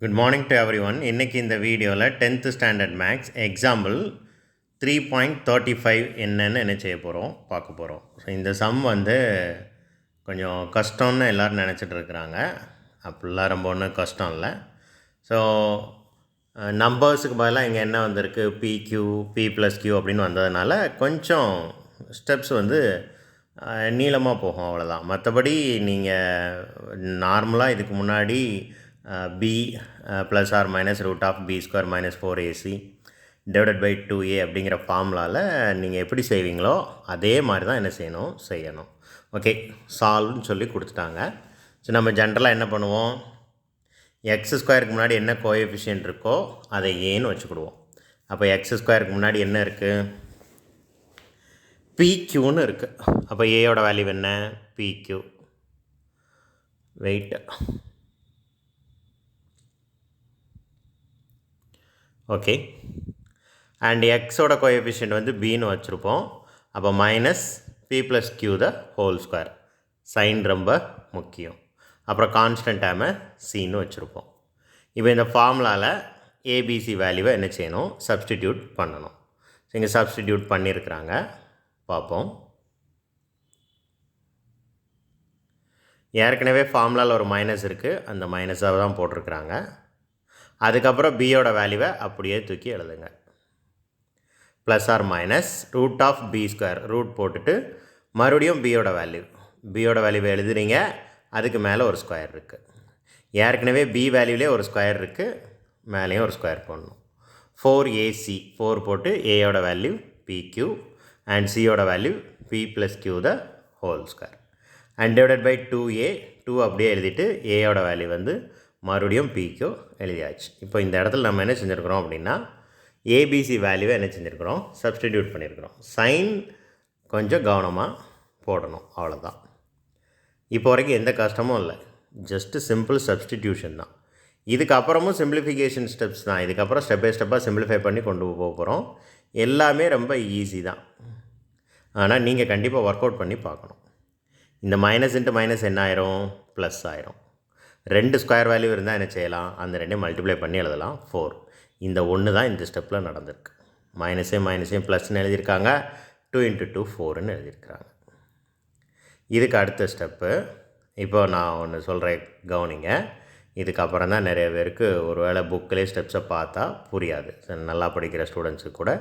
Good morning to everyone. இன்னைக்கு இந்த வீடியோவில் 10th ஸ்டாண்டர்ட் மேக்ஸ் எக்ஸாம்பிள் 3.35 என்னன்னு செய்ய போகிறோம் பார்க்க போகிறோம். ஸோ இந்த சம் கொஞ்சம் கஷ்டம்னு எல்லோரும் நினச்சிட்டு இருக்கிறாங்க. அப்படிலாம் ரொம்ப ஒன்றும் கஷ்டம் இல்லை. ஸோ நம்பர்ஸுக்கு பதிலாக இங்கே என்ன வந்திருக்கு, பிக்யூ பி ப்ளஸ் கியூ அப்படின்னு வந்ததுனால கொஞ்சம் ஸ்டெப்ஸ் நீளமாக போகும், அவ்வளோதான். மற்றபடி நீங்கள் நார்மலாக இதுக்கு முன்னாடி b plus or minus root of b square minus 4ac divided by 2a அப்படிங்கிற ஃபார்முலாவில் நீங்கள் எப்படி செய்வீங்களோ அதே மாதிரி தான் என்ன செய்யணும். ஓகே, சால்வ்னு சொல்லி கொடுத்துட்டாங்க. ஸோ நம்ம ஜென்ரலாக என்ன பண்ணுவோம், எக்ஸ் ஸ்கொயருக்கு முன்னாடி என்ன கோஎஃபிஷியன்ட் இருக்கோ அதை ஏன்னு வச்சுக்கிடுவோம். அப்போ எக்ஸ் ஸ்கொயருக்கு முன்னாடி என்ன இருக்குது, பிக்யூன்னு இருக்குது. அப்போ ஏயோட வேல்யூ என்ன, பிக்யூ. Wait, okay. அண்ட் எக்ஸோட கோஎஃபிஷியன்ட் பின்னு வச்சுருப்போம். அப்போ minus p plus q the whole square. Sign ரொம்ப முக்கியம். அப்புறம் கான்ஸ்டன்ட் டேமை சின்னு வச்சுருப்போம். இப்போ இந்த ஃபார்முலாவில் ஏபிசி வேல்யூவை என்ன செய்யணும், சப்ஸ்டிடியூட் பண்ணணும். ஸோ இங்கே சப்ஸ்டிடியூட் பண்ணியிருக்கிறாங்க, பார்ப்போம். ஏற்கனவே ஃபார்முலாவில் ஒரு மைனஸ் இருக்குது, அந்த மைனஸாக தான் போட்டிருக்கிறாங்க. அதுக்கப்புறம் பியோட வேல்யூவை அப்படியே தூக்கி எழுதுங்க. Plus R minus root of p square, root போட்டுட்டு மறுபடியும் பியோட வேல்யூவை எழுதுறீங்க. அதுக்கு மேலே ஒரு ஸ்கொயர் இருக்குது. ஏற்கனவே பி வேல்யூவிலே ஒரு ஸ்கொயர் இருக்குது, மேலேயும் ஒரு ஸ்கொயர் போடணும். 4ac, 4 போட்டு ஏயோட வேல்யூ பிக்யூ அண்ட் சியோட value p plus q the whole square and divided by 2a. 2 அப்படியே எழுதிட்டு ஏயோட வேல்யூ மறுபடியும் பிக்யூ எழுதியாச்சு. இப்போ இந்த இடத்துல நம்ம என்ன செஞ்சுருக்கிறோம் அப்படின்னா, ஏபிசி வேல்யூவை என்ன செஞ்சுருக்கிறோம், சப்ஸ்டிடியூட் பண்ணியிருக்கிறோம். சைன் கொஞ்சம் கவனமாக போடணும், அவ்வளோதான். இப்போ வரைக்கும் எந்த கஷ்டமும் இல்லை, ஜஸ்ட்டு சிம்பிள் சப்ஸ்டிடியூஷன் தான். இதுக்கப்புறமும் சிம்பிளிஃபிகேஷன் ஸ்டெப்ஸ் தான். இதுக்கப்புறம் ஸ்டெப் பை ஸ்டெப்பாக சிம்பிளிஃபை பண்ணி கொண்டு போக போகிறோம். எல்லாமே ரொம்ப ஈஸி தான். ஆனால் நீங்கள் கண்டிப்பாக ஒர்க் அவுட் பண்ணி பார்க்கணும். இந்த மைனஸ் இன்ட்டு மைனஸ் என்ன ஆயிரும், ப்ளஸ் ஆயிரும். 2 ஸ்கொயர் வேல்யூ இருந்தால் என்ன செய்யலாம், அந்த 2 மல்டிப்ளை பண்ணி எழுதலாம், 4. இந்த 1 தான் இந்த ஸ்டெப்பில் நடந்திருக்கு. மைனஸையும் ப்ளஸ்ன்னு எழுதியிருக்காங்க, 2 × 2 4ன்னு எழுதியிருக்காங்க. இதுக்கு அடுத்த ஸ்டெப்பு இப்போ நான் ஒன்று சொல்கிறேன், கவனிங்க. இதுக்கப்புறம் தான் நிறைய பேருக்கு ஒரு வேளை புக்கிலே ஸ்டெப்ஸை பார்த்தா புரியாது, நல்லா படிக்கிற ஸ்டூடெண்ட்ஸுக்கு கூட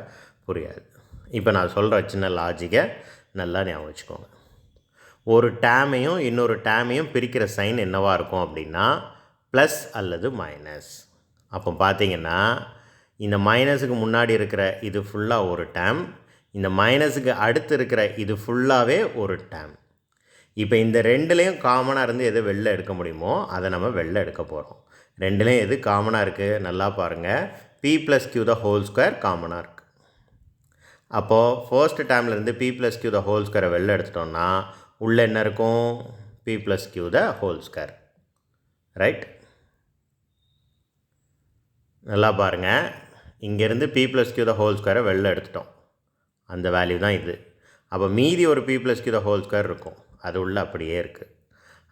புரியாது. இப்போ நான் சொல்கிற சின்ன லாஜிக்கை நல்லா ஞாபகம் வச்சுக்கோங்க. ஒரு டேமையும் இன்னொரு டேமையும் பிரிக்கிற சைன் என்னவாக இருக்கும் அப்படின்னா, ப்ளஸ் அல்லது மைனஸ். அப்போ பார்த்தீங்கன்னா இந்த மைனஸுக்கு முன்னாடி இருக்கிற இது ஃபுல்லாக ஒரு டேம், இந்த மைனஸுக்கு அடுத்து இருக்கிற இது ஃபுல்லாகவே ஒரு டேம். இப்போ இந்த ரெண்டுலேயும் காமனாக இருந்து எது வெளில எடுக்க முடியுமோ அதை நம்ம வெளில எடுக்க போகிறோம். ரெண்டுலேயும் எது காமனாக இருக்குது நல்லா பாருங்கள், p plus q the whole square காமனாக இருக்குது. அப்போது ஃபர்ஸ்ட் டேம்லேருந்து p plus q the whole ஸ்கொயரை வெளில எடுத்துட்டோம்னா உள்ளே என்ன இருக்கும், p plus q the whole square. Right, நல்லா பாருங்கள். இங்கேருந்து p plus q the whole ஸ்கொயரை வெளில எடுத்துட்டோம், அந்த வேல்யூ தான் இது. அப்போ மீதி ஒரு p plus q the whole square இருக்கும், அது உள்ளே அப்படியே இருக்குது.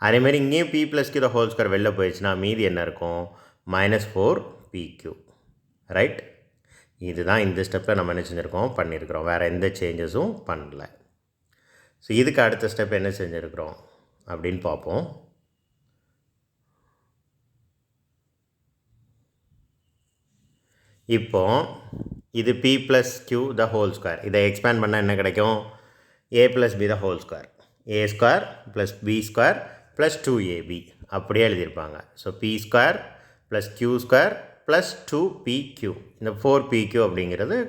அதேமாதிரி இங்கேயும் p plus q the whole square வெளில போயிடுச்சுன்னா மீதி என்ன இருக்கும், -4pq. ரைட், இதுதான் இந்த ஸ்டெப்பில் நம்ம என்ன செஞ்சுருக்கோம், பண்ணியிருக்கிறோம். வேறு எந்த சேஞ்சஸும் பண்ணல. ஸோ இதுக்கு அடுத்த ஸ்டெப் என்ன செஞ்சுருக்கிறோம் அப்படின்னு பார்ப்போம். இப்போ இது p plus q the whole square, இதை எக்ஸ்பேண்ட் பண்ணால் என்ன கிடைக்கும், a plus b the whole square, a square plus b square plus 2ab அப்படியே எழுதியிருப்பாங்க. So p square plus q square plus 2pq. இந்த 4pq அப்படிங்கிறது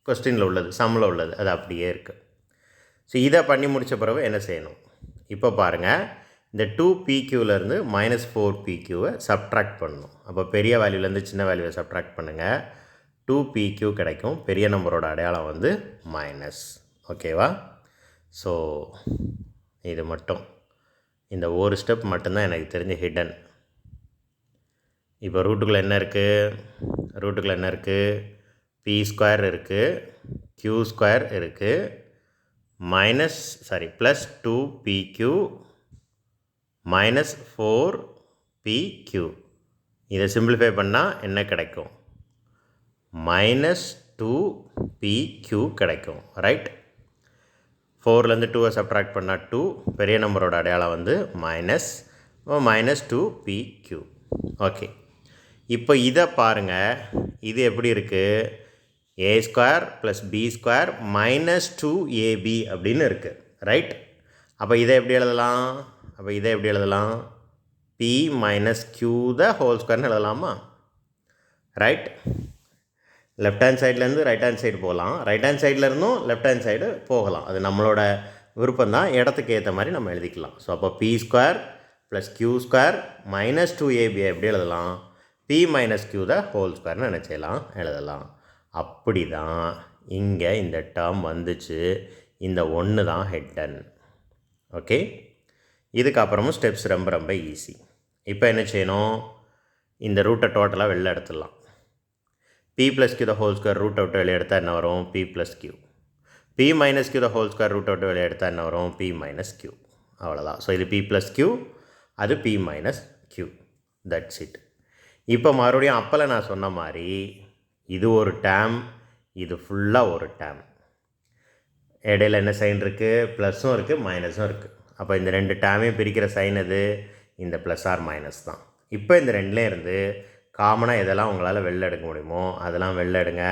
கொஸ்டினில் உள்ளது, சம்மில் உள்ளது, அது அப்படியே இருக்குது. ஸோ இதை பண்ணி முடித்த பிறகு என்ன செய்யணும், இப்போ பாருங்கள், இந்த 2pqலேருந்து -4pqவை சப்ட்ராக்ட் பண்ணணும். அப்போ பெரிய வேல்யூலேருந்து சின்ன வேல்யூவை சப்ட்ராக்ட் பண்ணுங்கள், 2pq கிடைக்கும். பெரிய நம்பரோட அடையாளம் மைனஸ். ஓகேவா? ஸோ இது மட்டும், இந்த ஒரு ஸ்டெப் மட்டும்தான் எனக்கு தெரிஞ்ச ஹிடன். இப்போ ரூட்டுக்குள்ளே என்ன இருக்குது, பி ஸ்கொயர் இருக்குது, q ஸ்கொயர் இருக்குது, ப்ளஸ் 2pq minus 4pq. இதை சிம்பிளிஃபை பண்ணால் என்ன கிடைக்கும்? -2pq கிடைக்கும். ரைட்? 4லேருந்து 2 சப்ட்ராக்ட் பண்ணால் 2, பெரிய நம்பரோட அடையாளம் வந்து -2pq. ஓகே, இப்போ இதை பாருங்கள், இது எப்படி இருக்குது? a² + b² -2ab அப்படின்னு இருக்குது. ரைட்? அப்போ இதை எப்படி எழுதலாம்? p - q the whole squareன்னு எழுதலாமா? ரைட்? லெஃப்ட் ஹேண்ட் சைட்லேருந்து ரைட் ஹேண்ட் சைடு போகலாம், ரைட் ஹேண்ட் சைட்லேருந்தும் லெஃப்ட் ஹேண்ட் சைடு போகலாம். அது நம்மளோட விருப்பம் தான், இடத்துக்கு ஏற்ற மாதிரி நம்ம எழுதிக்கலாம். ஸோ அப்போ p² + q² -2ab எப்படி எழுதலாம்? p - q the whole squareன்னு நினச்சலாம் எழுதலாம். அப்படி தான் இங்கே இந்த டேர்ம் வந்துச்சு. இந்த 1 தான் ஹிட்டன். ஓகே, இதுக்கப்புறமும் ஸ்டெப்ஸ் ரொம்ப ரொம்ப ஈஸி. இப்போ என்ன செய்யணும்? இந்த ரூட்டை டோட்டலாக வெளில எடுத்துடலாம். p + q the whole square ரூட்டை விட்டு வெளியே எடுத்தால் என்ன வரும்? p + q. p - q the whole square ரூட்டை விட்டு வெளியே எடுத்தால் என்ன வரும்? p - q. அவ்வளோதான். ஸோ இது p + q, அது p - q. That's it. இப்போ மறுபடியும் அப்போல நான் சொன்ன மாதிரி இது ஒரு டேம், இது ஃபுல்லாக ஒரு டேம். இடையில என்ன சைன் இருக்குது? ப்ளஸும் இருக்குது, மைனஸும் இருக்குது. அப்போ இந்த ரெண்டு டேமையும் பிரிக்கிற சைன் எது? இந்த ப்ளஸ் ஆர் மைனஸ் தான். இப்போ இந்த ரெண்டுலேயும் இருந்து காமனாக எதெல்லாம் உங்களால் வெளில எடுக்க முடியுமோ அதெல்லாம் வெளில எடுங்க.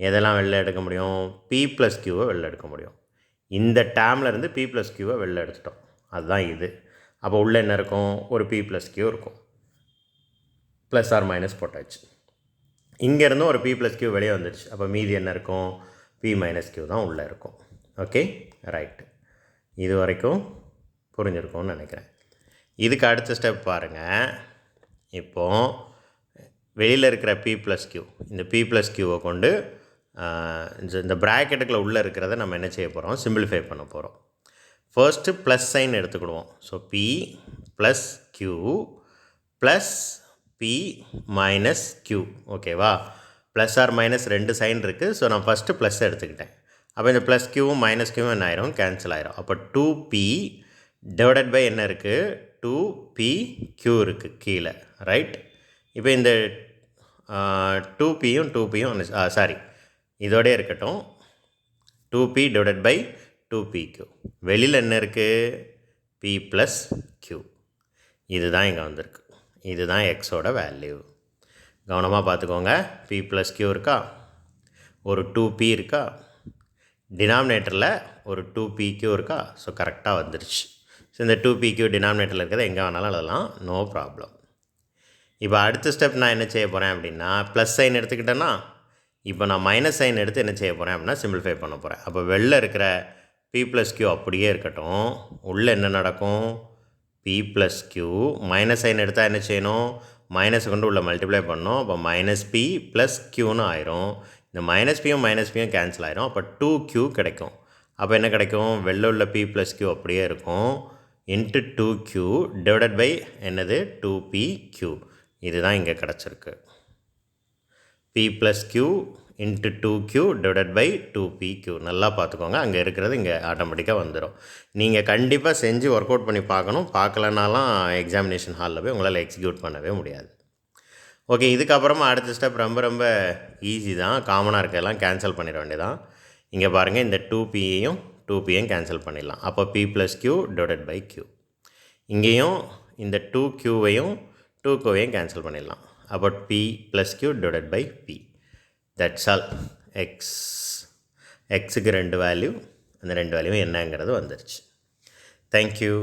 எதெல்லாம் வெளில எடுக்க முடியும்? p + q வெளில எடுக்க முடியும். இந்த டேமில் இருந்து p + q வெளில எடுத்துட்டோம். அதுதான் இது. அப்போ உள்ளே என்ன இருக்கும்? ஒரு p + q இருக்கும். ப்ளஸ் ஆர் மைனஸ் போட்டாச்சு. இங்கேருந்தும் ஒரு p + q வெளியே வந்துடுச்சு. அப்போ மீதி என்ன இருக்கும்? p - q தான் உள்ளே இருக்கும். Okay, right. இது வரைக்கும் புரிஞ்சிருக்கும்னு நினைக்கிறேன். இதுக்கு அடுத்த ஸ்டெப் பாருங்கள். இப்போது வெளியில் இருக்கிற p + q, இந்த p + q கொண்டு இந்த ப்ராக்கெட்டுக்குள்ளே உள்ளே இருக்கிறத நம்ம என்ன செய்ய போகிறோம்? சிம்பிளிஃபை பண்ண போகிறோம். ஃபர்ஸ்ட்டு ப்ளஸ் சைன் எடுத்துக்கிடுவோம். So p + q plus p - q. ஓகேவா? ப்ளஸ் ஆர் மைனஸ் ரெண்டு சைன் இருக்குது. ஸோ நான் ஃபஸ்ட்டு ப்ளஸ் எடுத்துக்கிட்டேன். அப்போ இந்த ப்ளஸ் க்யூவும் மைனஸ் க்யூவும் என்ன ஆயிரும்? கேன்சல் ஆயிரும். அப்போ 2p டிவைடட் பை என்ன இருக்குது? 2pq இருக்குது கீழே. ரைட்? இப்போ இந்த 2pயும் 2pயும் சாரி, இதோடே இருக்கட்டும். 2p divided by 2pq. வெளியில் என்ன இருக்குது? p + q. இதுதான் இங்கே வந்திருக்கு. இதுதான் எக்ஸோட வேல்யூ. கவனமாக பார்த்துக்கோங்க. p + q இருக்கா? ஒரு 2p இருக்கா? டினாமினேட்டரில் ஒரு 2pq இருக்கா? ஸோ கரெக்டாக வந்துருச்சு. ஸோ இந்த 2pq டினாமினேட்டரில் இருக்கிறத எங்கே வேணாலும் எழுதலாம், நோ ப்ராப்ளம். இப்போ அடுத்த ஸ்டெப் நான் என்ன செய்ய போகிறேன் அப்படின்னா, ப்ளஸ் சைன் எடுத்துக்கிட்டேன்னா இப்போ நான் மைனஸ் சைன் எடுத்து என்ன செய்ய போகிறேன் அப்படின்னா சிம்பிளிஃபை பண்ண போகிறேன். அப்போ வெளில இருக்கிற p + q அப்படியே இருக்கட்டும். உள்ளே என்ன நடக்கும்? p + q மைனஸ் சைன் எடுத்தால் என்ன செய்யணும்? மைனஸை கொண்டு உள்ள மல்டிப்ளை பண்ணோம். அப்போ -p + qன்னு ஆயிரும். இந்த -pயும் கேன்சல் ஆயிரும். அப்போ 2q கிடைக்கும். அப்போ என்ன கிடைக்கும்? வெளில உள்ள p + q அப்படியே இருக்கும். இன்ட்டு 2q டிவைடட் பை என்னது? 2pq. இதுதான் இங்கே கிடச்சிருக்கு. p + q into 2q divided by 2pq. நல்லா பார்த்துக்கோங்க, அங்கே இருக்கிறது இங்கே ஆட்டோமேட்டிக்காக வந்துடும். நீங்கள் கண்டிப்பாக செஞ்சு ஒர்க் அவுட் பண்ணி பார்க்கணும். பார்க்கலனாலாம் எக்ஸாமினேஷன் ஹாலில் போய் உங்களால் எக்ஸிக்யூட் பண்ணவே முடியாது. ஓகே, இதுக்கப்புறமா அடுத்த ஸ்டெப் ரொம்ப ரொம்ப ஈஸி தான். காமனாக இருக்கலாம், கேன்சல் பண்ணிட வேண்டியதான். இங்கே பாருங்கள், இந்த 2pயையும் 2pயும் கேன்சல் பண்ணிடலாம். அப்போ p + q divided by q. இங்கேயும் இந்த 2qவையும் 2qவையும் கேன்சல் பண்ணிடலாம். அப்போ p + q divided by p. That's all. எக்ஸுக்கு 2 வேல்யூ, அந்த 2 வேல்யூவும் என்னங்கிறது வந்துருச்சு. தேங்க்யூ.